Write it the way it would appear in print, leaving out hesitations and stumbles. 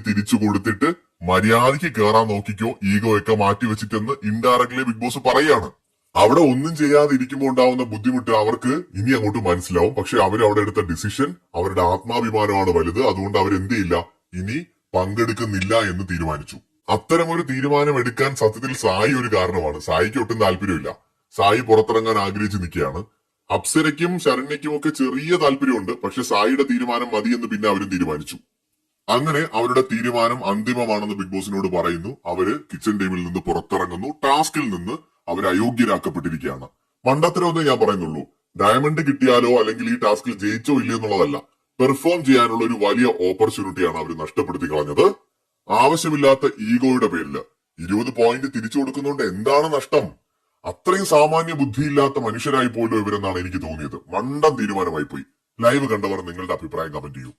തിരിച്ചു കൊടുത്തിട്ട് മര്യാദയ്ക്ക് കേറാൻ നോക്കിക്കോ, ഈഗോ ഒക്കെ മാറ്റി വെച്ചിട്ടെന്ന് ഇൻഡയറക്ട്ലി ബിഗ് ബോസ് പറയാണ്. അവിടെ ഒന്നും ചെയ്യാതെ ഇരിക്കുമ്പോൾ ഉണ്ടാവുന്ന ബുദ്ധിമുട്ട് അവർക്ക് ഇനി അങ്ങോട്ട് മനസ്സിലാവും. പക്ഷെ അവരവിടെ എടുത്ത ഡിസിഷൻ അവരുടെ ആത്മാഭിമാനമാണ് വലുത്. അതുകൊണ്ട് അവരെന്ത് ചെയ്യില്ല, ഇനി പങ്കെടുക്കുന്നില്ല എന്ന് തീരുമാനിച്ചു. അത്തരമൊരു തീരുമാനം എടുക്കാൻ സത്യത്തിൽ സായി ഒരു കാരണമാണ്. സായിക്ക് ഒട്ടും താല്പര്യമില്ല. സായി പുറത്തിറങ്ങാൻ ആഗ്രഹിച്ചു നിൽക്കുകയാണ്. അപ്സരയ്ക്കും ശരണ്യയ്ക്കും ഒക്കെ ചെറിയ താല്പര്യമുണ്ട്. പക്ഷെ സായിയുടെ തീരുമാനം മതിയെന്ന് പിന്നെ അവരും തീരുമാനിച്ചു. അങ്ങനെ അവരുടെ തീരുമാനം അന്തിമമാണെന്ന് ബിഗ് ബോസിനോട് പറയുന്നു. അവര് കിച്ചൺ ടീമിൽ നിന്ന് പുറത്തിറങ്ങുന്നു. ടാസ്കിൽ നിന്ന് അവർ അയോഗ്യരാക്കപ്പെട്ടിരിക്കുകയാണ്. മണ്ടത്തരമൊന്നേ ഞാൻ പറയുന്നുള്ളൂ. ഡയമണ്ട് കിട്ടിയാലോ അല്ലെങ്കിൽ ഈ ടാസ്കിൽ ജയിച്ചോ ഇല്ലയോ എന്നുള്ളതല്ല, പെർഫോം ചെയ്യാനുള്ള ഒരു വലിയ ഓപ്പർച്യൂണിറ്റിയാണ് അവർ നഷ്ടപ്പെടുത്തി കളഞ്ഞത്. ആവശ്യമില്ലാത്ത ഈഗോയുടെ പേരില് 20 പോയിന്റ് തിരിച്ചു കൊടുക്കുന്നതുകൊണ്ട് എന്താണ് നഷ്ടം? അത്രയും സാമാന്യ ബുദ്ധിയില്ലാത്ത മനുഷ്യരായി പോലും ഇവരെന്നാണ് എനിക്ക് തോന്നിയത്. മണ്ടൻ തീരുമാനമായി പോയി. ലൈവ് കണ്ടവർ നിങ്ങളുടെ അഭിപ്രായം കമന്റ് ചെയ്യൂ.